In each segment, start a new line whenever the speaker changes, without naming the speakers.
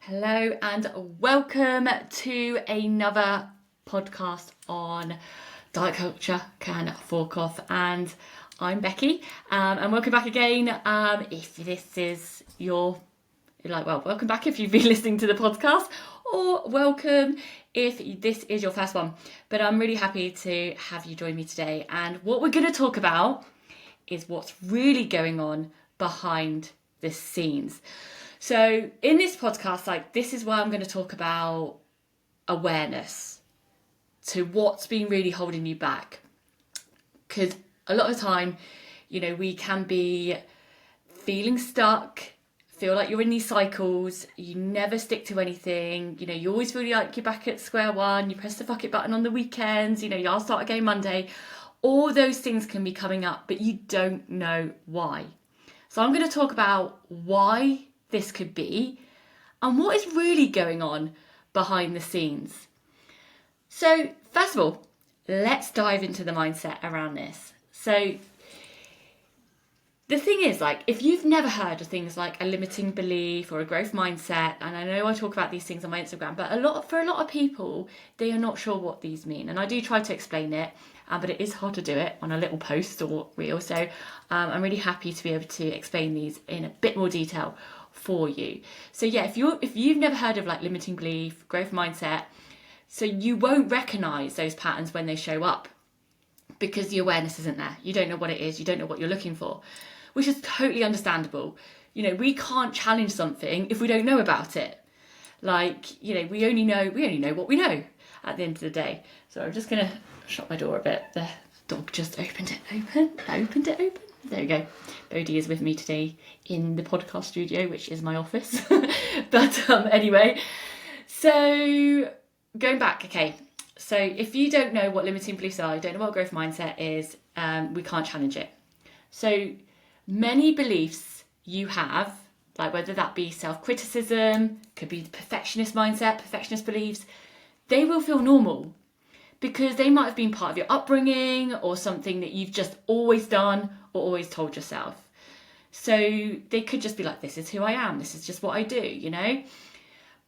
Hello and welcome to another podcast on Diet Culture Can Fork Off, and I'm Becky, and welcome back again. If this is welcome back if you've been listening to the podcast, or welcome if this is your first one. But I'm really happy to have you join me today, and what we're going to talk about is what's really going on behind the scenes. So in this podcast, this is where I'm going to talk about awareness to what's been really holding you back. Because a lot of the time, we can be feeling stuck, feel like you're in these cycles, you never stick to anything, you always feel like you're back at square one, you press the fuck it button on the weekends, I'll start again Monday. All those things can be coming up, but you don't know why. So I'm going to talk about why this could be and what is really going on behind the scenes. So first of all, let's dive into the mindset around this. So the thing is, if you've never heard of things like a limiting belief or a growth mindset, and I know I talk about these things on my Instagram, but for a lot of people, they are not sure what these mean. And I do try to explain it, but it is hard to do it on a little post or reel. So I'm really happy to be able to explain these in a bit more detail for you. So yeah, if you've never heard of limiting belief, growth mindset, so you won't recognize those patterns when they show up because the awareness isn't there. You don't know what it is, you don't know what you're looking for, which is totally understandable. We can't challenge something if we don't know about it. We only know what we know at the end of the day. So I'm just gonna shut my door a bit. The dog just opened it. There we go. Bodhi is with me today in the podcast studio, which is my office. But anyway, so going back, okay. So if you don't know what limiting beliefs are, you don't know what growth mindset is, we can't challenge it. So many beliefs you have, whether that be self-criticism, could be the perfectionist mindset, perfectionist beliefs, they will feel normal because they might have been part of your upbringing or something that you've just always done or always told yourself. So they could just be this is who I am, this is just what I do,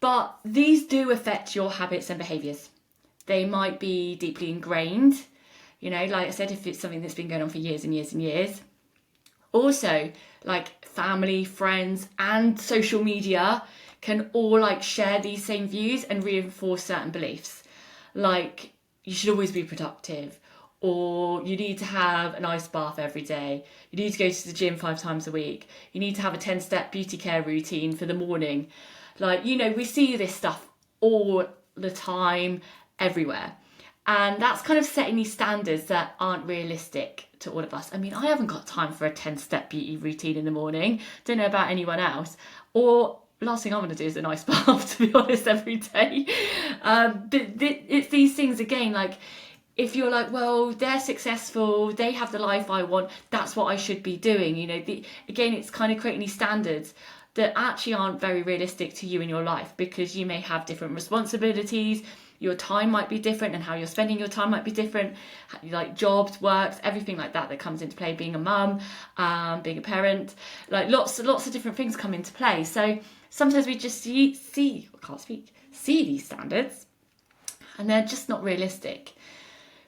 But these do affect your habits and behaviours. They might be deeply ingrained, like I said, if it's something that's been going on for years and years and years. Also, family, friends, and social media can all share these same views and reinforce certain beliefs. You should always be productive, or you need to have an ice bath every day. You need to go to the gym 5 times a week. You need to have a 10-step beauty care routine for the morning. We see this stuff all the time, everywhere. And that's kind of setting these standards that aren't realistic to all of us. I mean, I haven't got time for a 10-step beauty routine in the morning. Don't know about anyone else. Or last thing I'm going to do is a nice bath, to be honest, every day. But it's these things again, if you're well, they're successful, they have the life I want, that's what I should be doing. Again, it's kind of creating these standards that actually aren't very realistic to you in your life because you may have different responsibilities. Your time might be different and how you're spending your time might be different, jobs, works, everything like that comes into play, being a mum, being a parent, lots of different things come into play. So sometimes we just see these standards and they're just not realistic.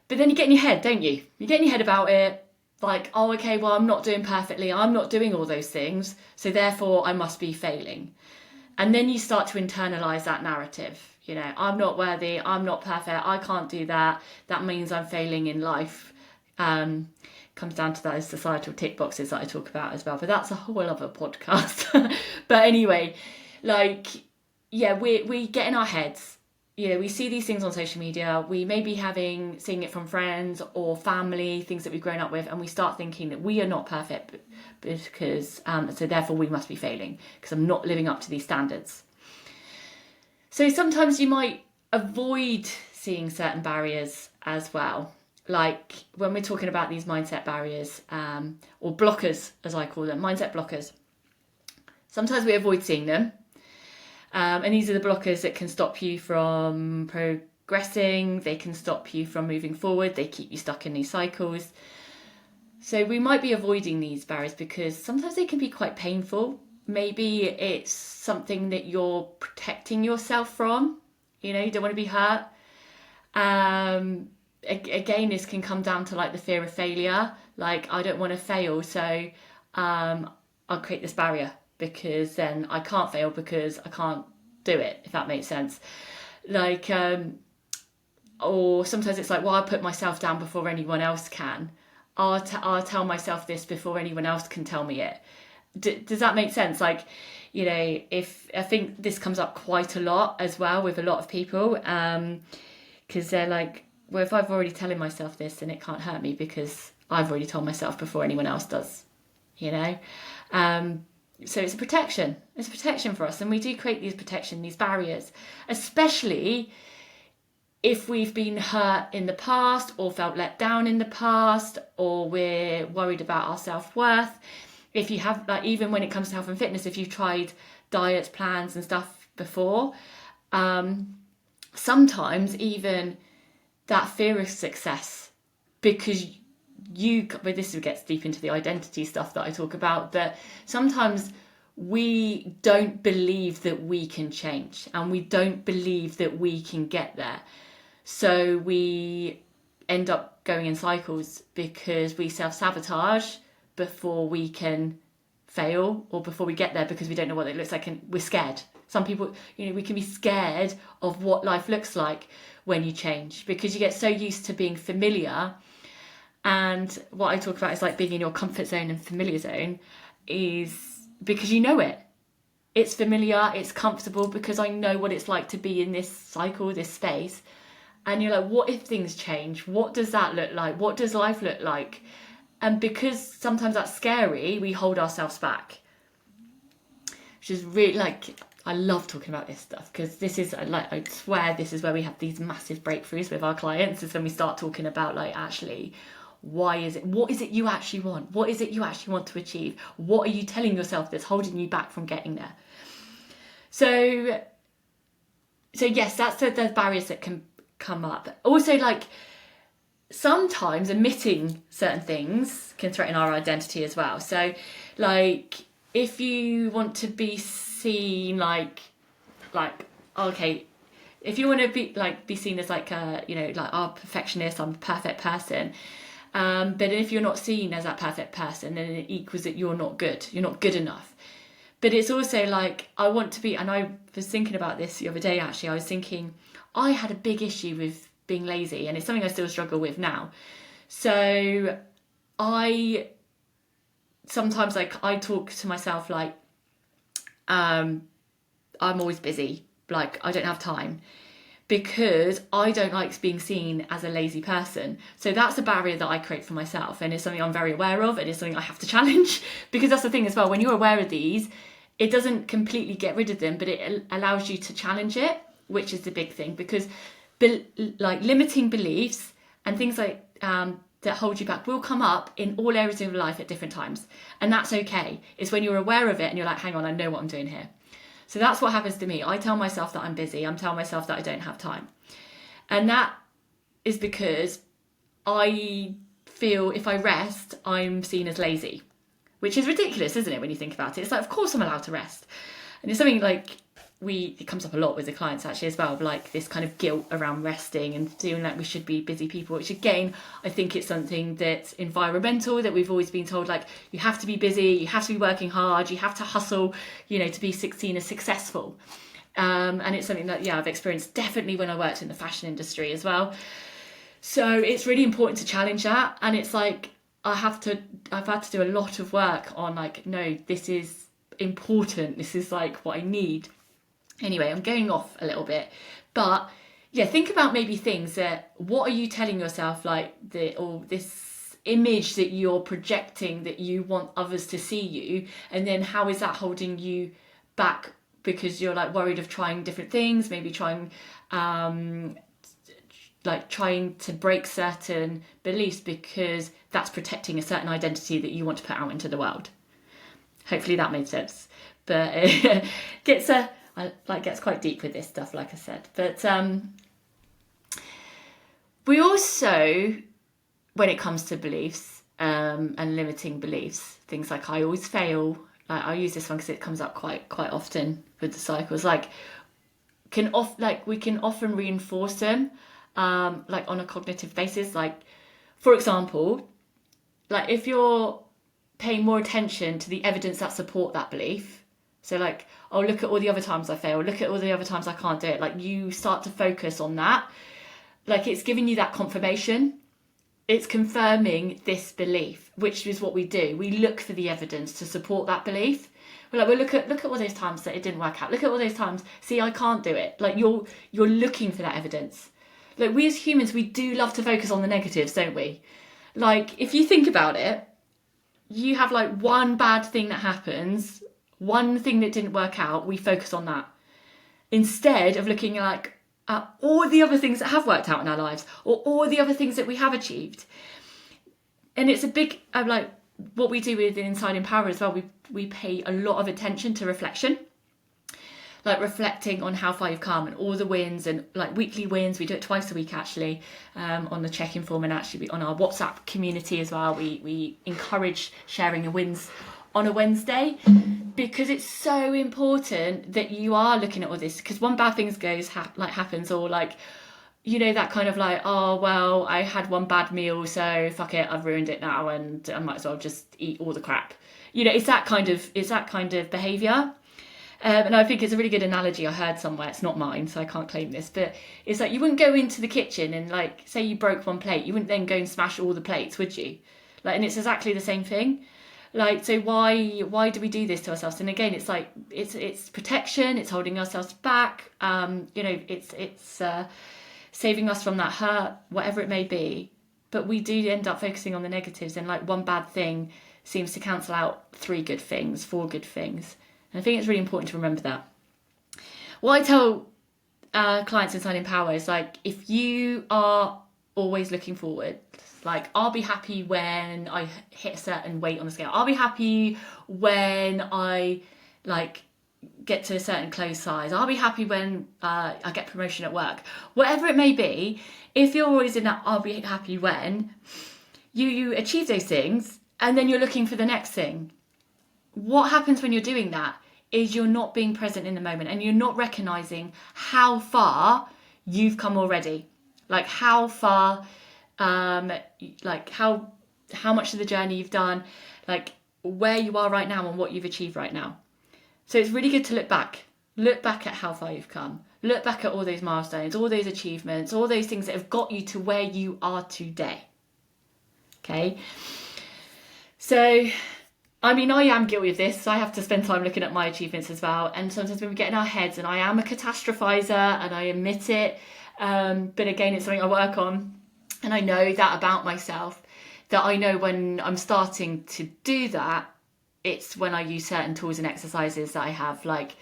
But then you get in your head, don't you? You get in your head about it, oh, okay, well, I'm not doing perfectly, I'm not doing all those things, so therefore I must be failing. And then you start to internalise that narrative. I'm not worthy, I'm not perfect, I can't do that, that means I'm failing in life. Comes down to those societal tick boxes that I talk about as well, but that's a whole other podcast. But anyway, we get in our heads, we see these things on social media, we may be seeing it from friends or family, things that we've grown up with, and we start thinking that we are not perfect because, so therefore we must be failing because I'm not living up to these standards. So sometimes you might avoid seeing certain barriers as well. When we're talking about these mindset barriers, or blockers, as I call them, mindset blockers. Sometimes we avoid seeing them. And these are the blockers that can stop you from progressing. They can stop you from moving forward. They keep you stuck in these cycles. So we might be avoiding these barriers because sometimes they can be quite painful. maybe it's something that you're protecting yourself from. You don't want to be hurt. Again, this can come down to like the fear of failure. Like, I don't want to fail, so I'll create this barrier because then I can't fail because I can't do it, if that makes sense. Like, or sometimes it's like, well, I put myself down before anyone else can. I'll tell myself this before anyone else can tell me it. Does that make sense? Like, if I think this comes up quite a lot as well with a lot of people, because they're like, well, if I've already telling myself this, then it can't hurt me because I've already told myself before anyone else does, So it's a protection. It's a protection for us, and we do create these barriers, especially if we've been hurt in the past or felt let down in the past, or we're worried about our self-worth. If you have, like, even when it comes to health and fitness, if you've tried diet plans and stuff before, sometimes even that fear of success, because but this gets deep into the identity stuff that I talk about, that sometimes we don't believe that we can change and we don't believe that we can get there. So we end up going in cycles because we self-sabotage before we can fail, or before we get there because we don't know what it looks like and we're scared. Some people, we can be scared of what life looks like when you change, because you get so used to being familiar. And what I talk about is like being in your comfort zone and familiar zone, is because you know it. It's familiar, it's comfortable, because I know what it's like to be in this cycle, this space. And you're like, what if things change? What does that look like? What does life look like? And because sometimes that's scary, we hold ourselves back. Which is really, like, I love talking about this stuff, because this is, like, I swear this is where we have these massive breakthroughs with our clients, is when we start talking about, like, actually, what is it you actually want? What is it you actually want to achieve? What are you telling yourself that's holding you back from getting there? So yes, that's the barriers that can come up. Also, like, sometimes admitting certain things can threaten our identity as well. So, like, if you want to be seen like okay, if you want to be seen as like a perfectionist, I'm a perfect person, but if you're not seen as that perfect person, then it equals that you're not good enough. But it's also like, I want to be, and I was thinking about this the other day actually. I was thinking, I had a big issue with being lazy, and it's something I still struggle with now. So I sometimes, like, I talk to myself like, I'm always busy, like I don't have time, because I don't like being seen as a lazy person. So that's a barrier that I create for myself, and it's something I'm very aware of, and it's something I have to challenge. Because that's the thing as well, when you're aware of these, it doesn't completely get rid of them, but it allows you to challenge it, which is the big thing. Because like, limiting beliefs and things like that hold you back will come up in all areas of your life at different times, and that's okay. It's when you're aware of it and you're like, hang on, I know what I'm doing here. So that's what happens to me. I tell myself that I'm busy. I'm telling myself that I don't have time. And that is because I feel if I rest, I'm seen as lazy, which is ridiculous, isn't it, when you think about it? It's like, of course I'm allowed to rest. And it's something like, it comes up a lot with the clients actually as well, like this kind of guilt around resting and feeling like we should be busy people, which again, I think it's something that's environmental, that we've always been told, like, you have to be busy, you have to be working hard, you have to hustle, to be seen as successful. And it's something that, I've experienced definitely when I worked in the fashion industry as well. So it's really important to challenge that. And it's like, I've had to do a lot of work on, like, no, this is important. This is like what I need. Anyway, I'm going off a little bit, but think about maybe things that, what are you telling yourself, like, or this image that you're projecting that you want others to see you, and then how is that holding you back because you're, like, worried of trying different things, maybe trying to break certain beliefs because that's protecting a certain identity that you want to put out into the world. Hopefully that made sense, but it gets quite deep with this stuff, like I said. But we also, when it comes to beliefs and limiting beliefs, things like I always fail, like, I'll use this one because it comes up quite often with the cycles. Like we can often reinforce them, like on a cognitive basis. Like, for example, like if you're paying more attention to the evidence that support that belief, so like, oh, look at all the other times I fail, look at all the other times I can't do it, like you start to focus on that, like it's giving you that confirmation, it's confirming this belief, which is what we do. We look for the evidence to support that belief. We're like, well, look at all those times that it didn't work out, look at all those times, see, I can't do it. Like you're looking for that evidence. Like, we as humans, we do love to focus on the negatives, don't we? Like, if you think about it, you have like one bad thing that happens, one thing that didn't work out, we focus on that. Instead of looking like at all the other things that have worked out in our lives, or all the other things that we have achieved. And it's a big, like what we do with Inside Empower as well, we pay a lot of attention to reflection. Like reflecting on how far you've come and all the wins, and like weekly wins. We do it twice a week actually, on the check-in form, and actually on our WhatsApp community as well. We encourage sharing the wins on a Wednesday, because it's so important that you are looking at all this. Because one bad thing happens, or like, you know, that kind of like, oh well, I had one bad meal, so fuck it, I've ruined it now, and I might as well just eat all the crap. You know, it's that kind of behaviour. And I think it's a really good analogy I heard somewhere. It's not mine, so I can't claim this. But it's like, you wouldn't go into the kitchen and like, say you broke one plate, you wouldn't then go and smash all the plates, would you? Like, and it's exactly the same thing. Like, so why do we do this to ourselves? And again, it's like, it's protection. It's holding ourselves back. You know, it's saving us from that hurt, whatever it may be. But we do end up focusing on the negatives, and like one bad thing seems to cancel out 3 good things, 4 good things. And I think it's really important to remember that. What I tell clients Inside Empower is like, if you are always looking forward, like, I'll be happy when I hit a certain weight on the scale. I'll be happy when I like get to a certain clothes size. I'll be happy when I get promotion at work. Whatever it may be, if you're always in that I'll be happy when, you achieve those things, and then you're looking for the next thing. What happens when you're doing that is you're not being present in the moment, and you're not recognizing how far you've come already. Like how far, like how much of the journey you've done, like where you are right now and what you've achieved right now. So it's really good to look back at how far you've come, look back at all those milestones, all those achievements, all those things that have got you to where you are today. Okay. So, I mean, I am guilty of this. So I have to spend time looking at my achievements as well. And sometimes when we get in our heads, and I am a catastrophizer, and I admit it. But again, it's something I work on. And I know that about myself, that I know when I'm starting to do that, it's when I use certain tools and exercises that I have, like,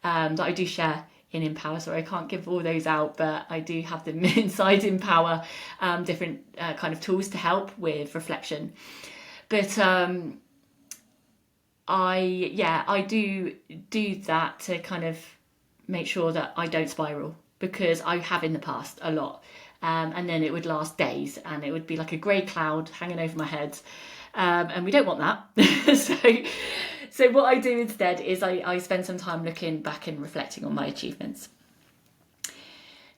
that I do share in Empower. Sorry, I can't give all those out, but I do have them inside Empower, different kind of tools to help with reflection. But I do that to kind of make sure that I don't spiral, because I have in the past a lot. And then it would last days, and it would be like a grey cloud hanging over my head. And we don't want that. So what I do instead is I spend some time looking back and reflecting on my achievements.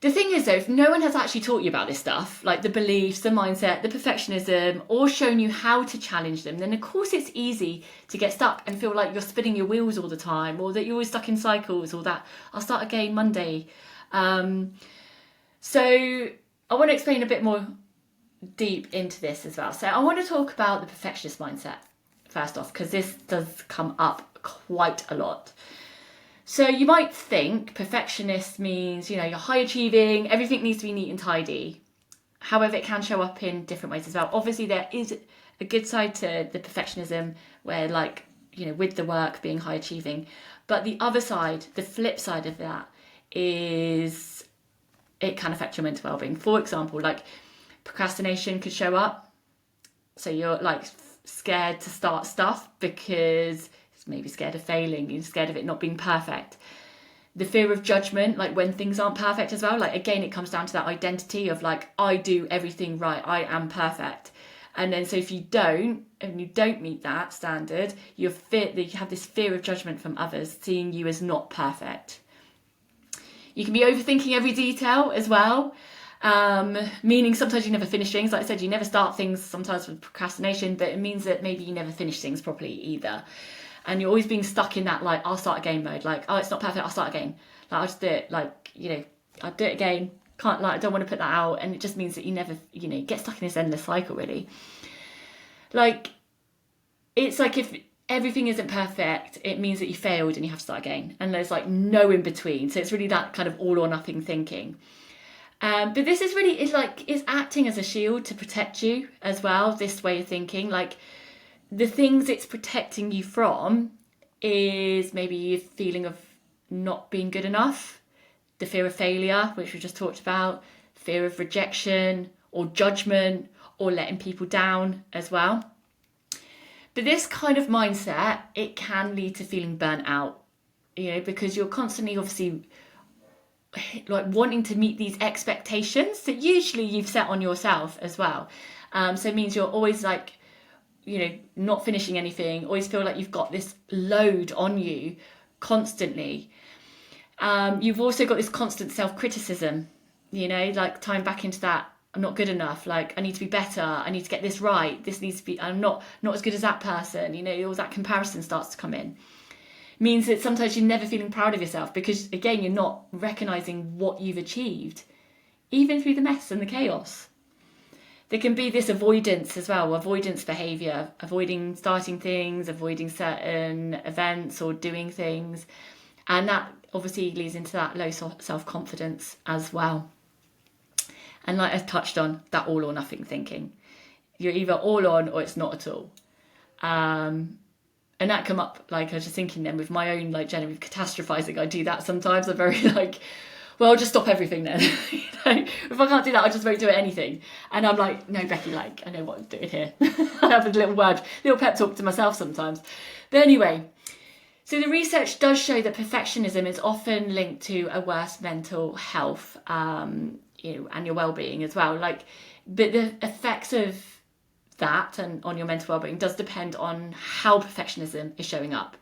The thing is though, if no one has actually taught you about this stuff, like the beliefs, the mindset, the perfectionism, or shown you how to challenge them, then of course it's easy to get stuck and feel like you're spinning your wheels all the time, or that you're always stuck in cycles, or that I'll start again Monday. So I want to explain a bit more deep into this as well. So I want to talk about the perfectionist mindset first off, because this does come up quite a lot. So you might think perfectionist means, you know, you're high achieving, everything needs to be neat and tidy. However, it can show up in different ways as well. Obviously, there is a good side to the perfectionism where, like, you know, with the work being high achieving. But the other side, the flip side of that, is it can affect your mental well-being. For example, like procrastination could show up. So you're like scared to start stuff because maybe scared of failing, you're scared of it not being perfect. The fear of judgment, like when things aren't perfect as well. Like again, it comes down to that identity of like, I do everything right, I am perfect. And then so if you don't meet that standard, you have this fear of judgment from others, seeing you as not perfect. You can be overthinking every detail as well, meaning sometimes you never finish things. Like I said, you never start things, sometimes with procrastination, but it means that maybe you never finish things properly either. And you're always being stuck in that, like, I'll start again mode. Like, oh, it's not perfect, I'll start again. Like, I'll just do it. Like, I'll do it again. I don't want to put that out. And it just means that you never, get stuck in this endless cycle, really. Like, it's like if everything isn't perfect, it means that you failed and you have to start again. And there's like no in between. So it's really that kind of all or nothing thinking. But this is really, it's acting as a shield to protect you as well, this way of thinking. Like, the things it's protecting you from is maybe a feeling of not being good enough, the fear of failure, which we just talked about, fear of rejection or judgment or letting people down as well. But this kind of mindset, it can lead to feeling burnt out, because you're constantly obviously like wanting to meet these expectations that usually you've set on yourself as well. So it means you're always like, not finishing anything, always feel like you've got this load on you constantly. You've also got this constant self-criticism, like tying back into that, I'm not good enough, like I need to be better, I need to get this right, this needs to be, I'm not as good as that person, all that comparison starts to come in. Means that sometimes you're never feeling proud of yourself because, again, you're not recognising what you've achieved, even through the mess and the chaos. There can be this avoidance as well, avoidance behaviour, avoiding starting things, avoiding certain events or doing things. And that obviously leads into that low self-confidence as well. And like I touched on, that all or nothing thinking. You're either all on or it's not at all. And that come up, like I was just thinking then with my own like genuine catastrophizing, I do that sometimes. I'm very like, well, I'll just stop everything then. If I can't do that, I just won't do anything. And I'm like, no, Becky, like I know what I'm doing here. I have a little pep talk to myself sometimes. But anyway, so the research does show that perfectionism is often linked to a worse mental health, and your well-being as well. But the effects of that and on your mental well-being does depend on how perfectionism is showing up.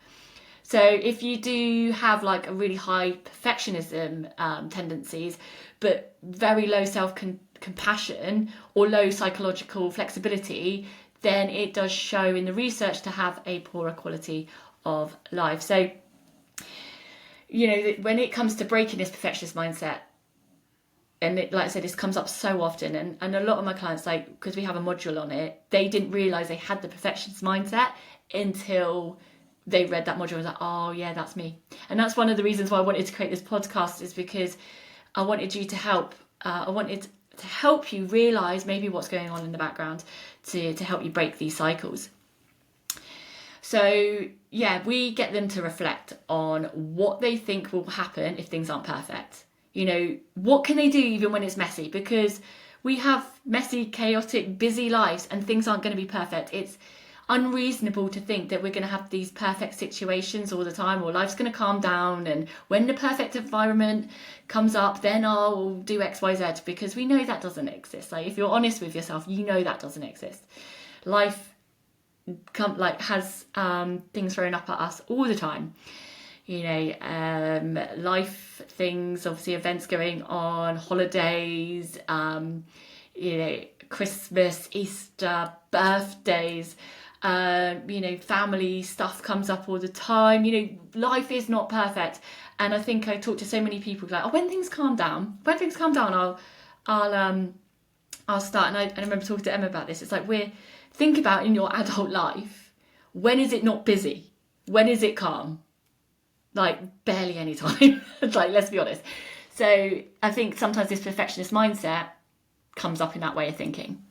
So if you do have like a really high perfectionism tendencies, but very low self-compassion or low psychological flexibility, then it does show in the research to have a poorer quality of life. So, when it comes to breaking this perfectionist mindset, and like I said, this comes up so often, and a lot of my clients, like, because we have a module on it, they didn't realise they had the perfectionist mindset until they read that module and was like, oh yeah, that's me. And that's one of the reasons why I wanted to create this podcast, is because I wanted you to help. I wanted to help you realise maybe what's going on in the background to help you break these cycles. So yeah, we get them to reflect on what they think will happen if things aren't perfect. What can they do even when it's messy? Because we have messy, chaotic, busy lives and things aren't going to be perfect. It's unreasonable to think that we're going to have these perfect situations all the time, or life's going to calm down, and when the perfect environment comes up, then I'll do X, Y, Z, because we know that doesn't exist. Like, if you're honest with yourself, that doesn't exist. Life has things thrown up at us all the time. Life things, obviously events going on, holidays, Christmas, Easter, birthdays, family stuff comes up all the time. Life is not perfect. And I think I talk to so many people like, oh, when things calm down, I'll start. And I remember talking to Emma about this. It's like, think about in your adult life, when is it not busy? When is it calm? Like, barely any time. Like, let's be honest. So I think sometimes this perfectionist mindset comes up in that way of thinking.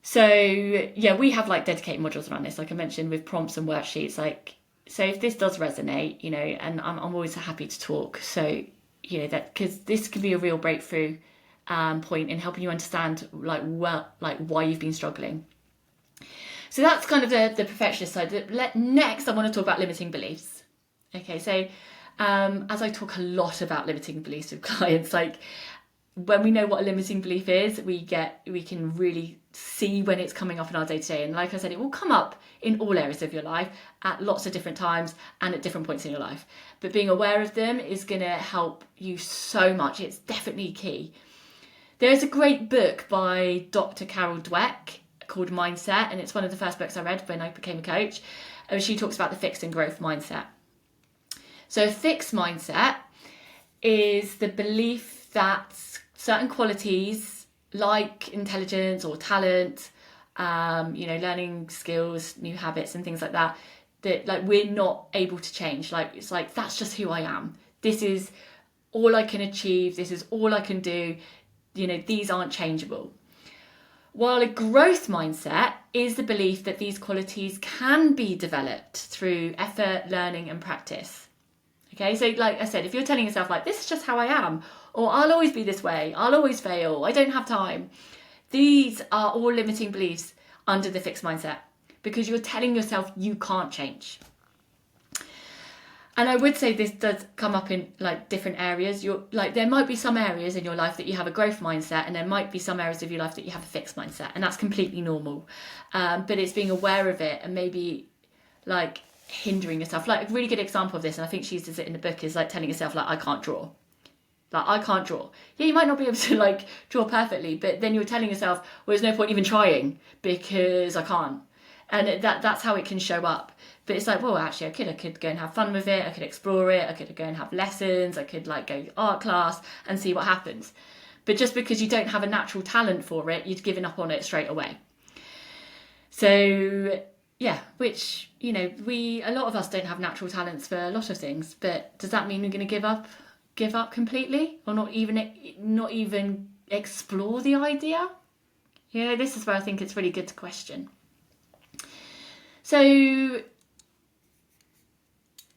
So yeah, we have like dedicated modules around this, like I mentioned, with prompts and worksheets. Like, so if this does resonate, and I'm always happy to talk. So that, because this can be a real breakthrough point in helping you understand why you've been struggling. So that's kind of the perfectionist side. Next, I want to talk about limiting beliefs. Okay, so as I talk a lot about limiting beliefs with clients, like, when we know what a limiting belief is, we can really see when it's coming up in our day-to-day. And like I said, it will come up in all areas of your life at lots of different times and at different points in your life. But being aware of them is going to help you so much. It's definitely key. There's a great book by Dr. Carol Dweck called Mindset, and it's one of the first books I read when I became a coach. She talks about the fixed and growth mindset. So a fixed mindset is the belief that certain qualities like intelligence or talent, learning skills, new habits and things like that, that like we're not able to change. Like it's like, that's just who I am. This is all I can achieve. This is all I can do. These aren't changeable. While a growth mindset is the belief that these qualities can be developed through effort, learning and practice. Okay, so like I said, if you're telling yourself like, this is just how I am, or I'll always be this way, I'll always fail, I don't have time. These are all limiting beliefs under the fixed mindset because you're telling yourself you can't change. And I would say this does come up in like different areas. There might be some areas in your life that you have a growth mindset, and there might be some areas of your life that you have a fixed mindset, and that's completely normal. But it's being aware of it and maybe like hindering yourself. Like a really good example of this, and I think she uses it in the book, is like telling yourself like, I can't draw. Like, I can't draw. Yeah, you might not be able to like draw perfectly, but then you're telling yourself, well, there's no point even trying because I can't. And that's how it can show up. But it's like, well, actually, I could go and have fun with it. I could explore it. I could go and have lessons. I could like go to art class and see what happens. But just because you don't have a natural talent for it, you've given up on it straight away. So yeah, which, a lot of us don't have natural talents for a lot of things. But does that mean we're going to give up completely, or not even explore the idea? This is where I think it's really good to question. So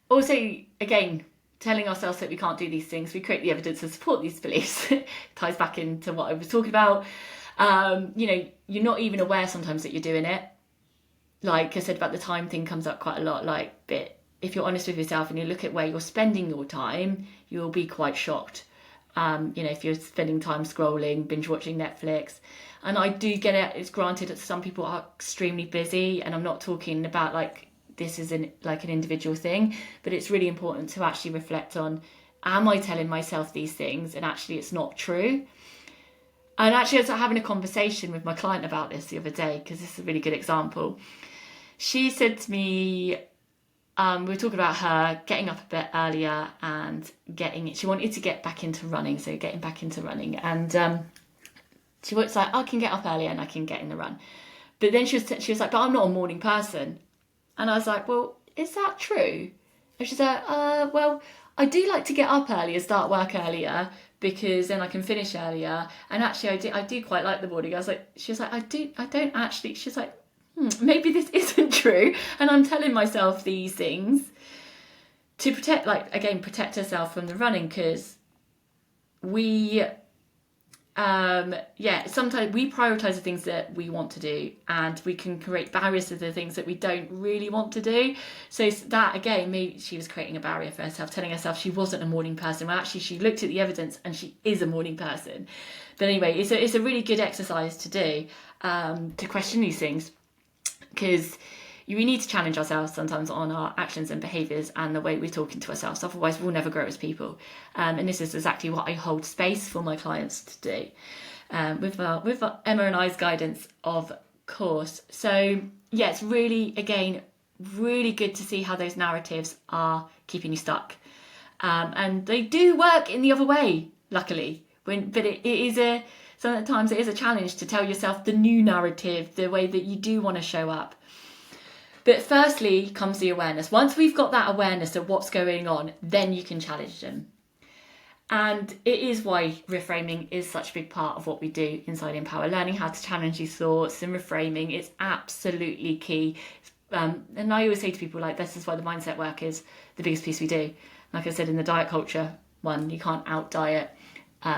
also, again, telling ourselves that we can't do these things, we create the evidence to support these beliefs. Ties back into what I was talking about. You're not even aware sometimes that you're doing it. Like I said about the time thing comes up quite a lot. But if you're honest with yourself and you look at where you're spending your time, you'll be quite shocked. If you're spending time scrolling, binge watching Netflix. And I do get it. It's granted that some people are extremely busy, and I'm not talking about like this is an individual thing, but it's really important to actually reflect on, am I telling myself these things and actually it's not true? And actually I was having a conversation with my client about this the other day, because this is a really good example. She said to me, we were talking about her getting up a bit earlier and she wanted to get back into running, so getting back into running. And she was like, I can get up earlier and I can get in the run. But then she was like, but I'm not a morning person. And I was like, well, is that true? And she's like, well, I do like to get up earlier, start work earlier, because then I can finish earlier. And actually, I do quite like the morning. She was like, I don't actually. She's like, maybe this isn't true. And I'm telling myself these things to protect herself from the running, because we sometimes we prioritize the things that we want to do, and we can create barriers to the things that we don't really want to do. So that, again, maybe she was creating a barrier for herself, telling herself she wasn't a morning person. Well, actually she looked at the evidence and she is a morning person. But anyway, it's a really good exercise to do, to question these things, because we need to challenge ourselves sometimes on our actions and behaviours and the way we're talking to ourselves. Otherwise, we'll never grow as people. And this is exactly what I hold space for my clients to do, with Emma and I's guidance, of course. So yeah, it's really, again, really good to see how those narratives are keeping you stuck. And they do work in the other way, luckily. Sometimes it is a challenge to tell yourself the new narrative, the way that you do want to show up. But firstly comes the awareness. Once we've got that awareness of what's going on, then you can challenge them. And it is why reframing is such a big part of what we do inside Empower. Learning how to challenge these thoughts and reframing is absolutely key. And I always say to people, like, this is why the mindset work is the biggest piece we do. Like I said, in the diet culture one, you can't out-diet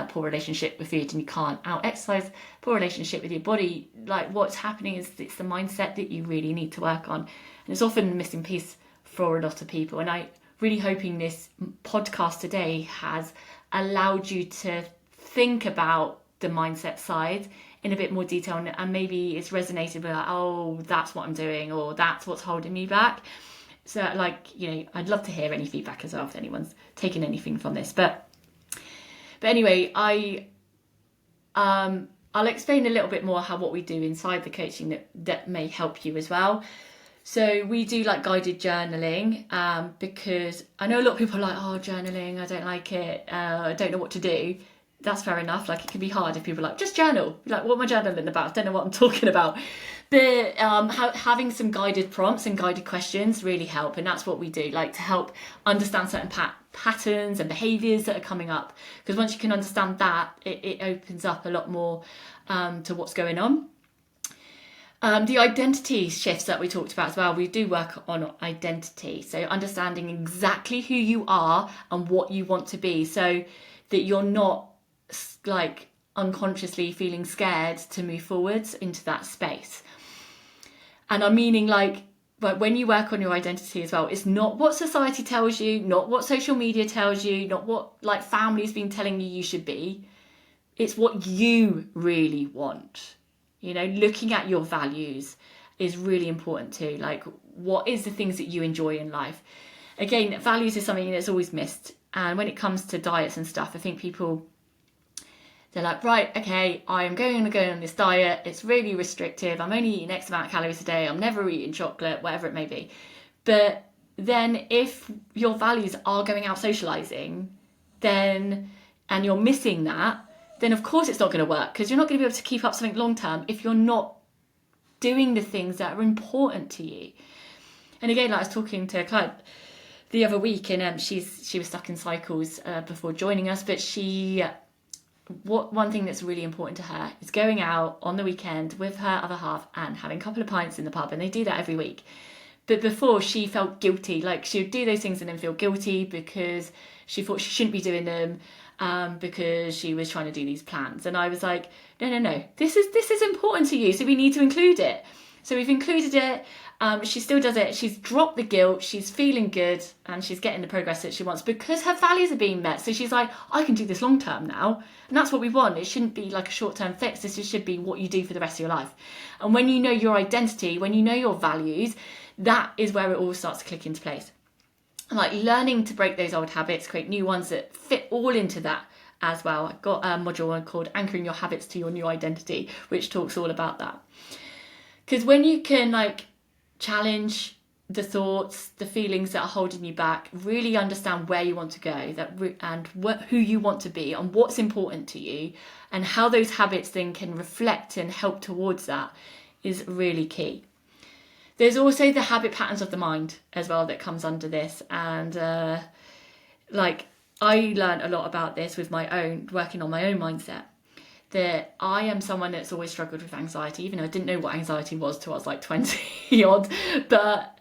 poor relationship with food, and you can't out-exercise poor relationship with your body. Like, what's happening is it's the mindset that you really need to work on. And it's often the missing piece for a lot of people. And I really hoping this podcast today has allowed you to think about the mindset side in a bit more detail, and maybe it's resonated with like, oh, that's what I'm doing, or that's what's holding me back. So like, you know, I'd love to hear any feedback as well if anyone's taken anything from this. But anyway, I'll explain a little bit more how what we do inside the coaching that may help you as well. So we do like guided journaling, because I know a lot of people are like, oh, journaling, I don't like it, I don't know what to do. That's fair enough. Like, it can be hard if people are like, just journal. You're like, what am I journaling about? I don't know what I'm talking about. But having some guided prompts and guided questions really help, and that's what we do, like to help understand certain patterns and behaviours that are coming up. Because once you can understand that, it opens up a lot more to what's going on. The identity shifts that we talked about as well, we do work on identity. So understanding exactly who you are and what you want to be, so that you're not like unconsciously feeling scared to move forwards into that space. And I'm meaning like, but when you work on your identity as well, it's not what society tells you, not what social media tells you, not what like family's been telling you should be. It's what you really want. You know, looking at your values is really important too. Like, what is the things that you enjoy in life? Again, values is something that's always missed. And when it comes to diets and stuff, I think people, they're like, right, okay, I'm going to go on this diet. It's really restrictive. I'm only eating X amount of calories a day. I'm never eating chocolate, whatever it may be. But then if your values are going out socializing, then, and you're missing that, then of course it's not going to work, because you're not going to be able to keep up something long term if you're not doing the things that are important to you. And again, like I was talking to a client the other week, and she was stuck in cycles before joining us, but one thing that's really important to her is going out on the weekend with her other half and having a couple of pints in the pub, and they do that every week. But before, she felt guilty, like she would do those things and then feel guilty because she thought she shouldn't be doing them, because she was trying to do these plans. And I was like, no, this is important to you, so we need to include it. So we've included it. She still does it. She's dropped the guilt. She's feeling good, and she's getting the progress that she wants because her values are being met. So she's like, I can do this long term now, and that's what we want. It shouldn't be like a short term fix. This should be what you do for the rest of your life. And when you know your identity, when you know your values, that is where it all starts to click into place. And like learning to break those old habits, create new ones that fit all into that as well. I've got a module called Anchoring Your Habits to Your New Identity, which talks all about that. Because when you can like challenge the thoughts, the feelings that are holding you back, really understand where you want to go, who you want to be, and what's important to you, and how those habits then can reflect and help towards that, is really key. There's also the habit patterns of the mind as well that comes under this, and like I learned a lot about this with working on my own mindset. That I am someone that's always struggled with anxiety, even though I didn't know what anxiety was till I was like 20 odd. But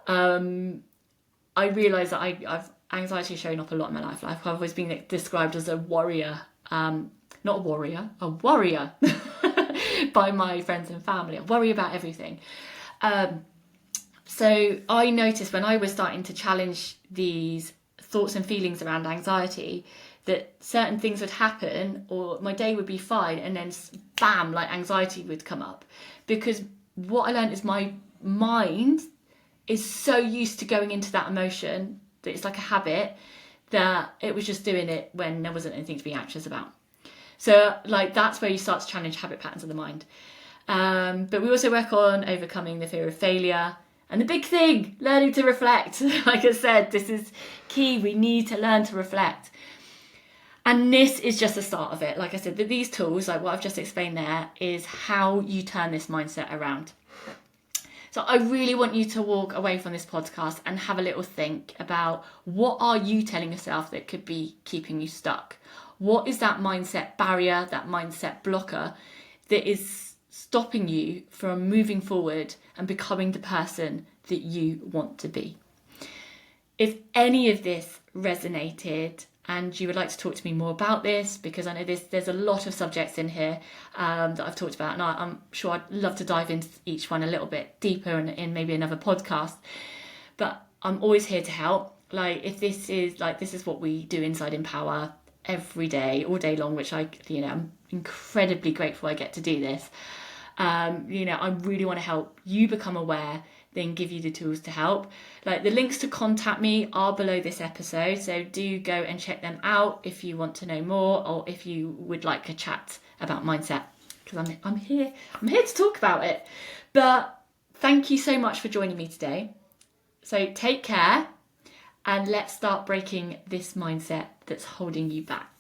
I realised that I've anxiety showing up a lot in my life. I've always been described as a warrior, not a warrior, a warrior by my friends and family. I worry about everything. So I noticed when I was starting to challenge these thoughts and feelings around anxiety, that certain things would happen or my day would be fine, and then bam, like anxiety would come up. Because what I learned is my mind is so used to going into that emotion that it's like a habit, that it was just doing it when there wasn't anything to be anxious about. So like that's where you start to challenge habit patterns of the mind. But we also work on overcoming the fear of failure. And the big thing, learning to reflect. Like I said, this is key. We need to learn to reflect. And this is just the start of it. Like I said, these tools, like what I've just explained there, is how you turn this mindset around. So I really want you to walk away from this podcast and have a little think about, what are you telling yourself that could be keeping you stuck? What is that mindset barrier, that mindset blocker that is stopping you from moving forward and becoming the person that you want to be? If any of this resonated and you would like to talk to me more about this, because I know there's a lot of subjects in here that I've talked about, and I'm sure I'd love to dive into each one a little bit deeper in maybe another podcast. But I'm always here to help. Like if this is what we do inside Empower, every day, all day long, which I'm incredibly grateful I get to do this. I really want to help you become aware, then give you the tools to help. Like, the links to contact me are below this episode, so do go and check them out if you want to know more, or if you would like a chat about mindset, because I'm here to talk about it. But thank you so much for joining me today. So take care, and let's start breaking this mindset that's holding you back.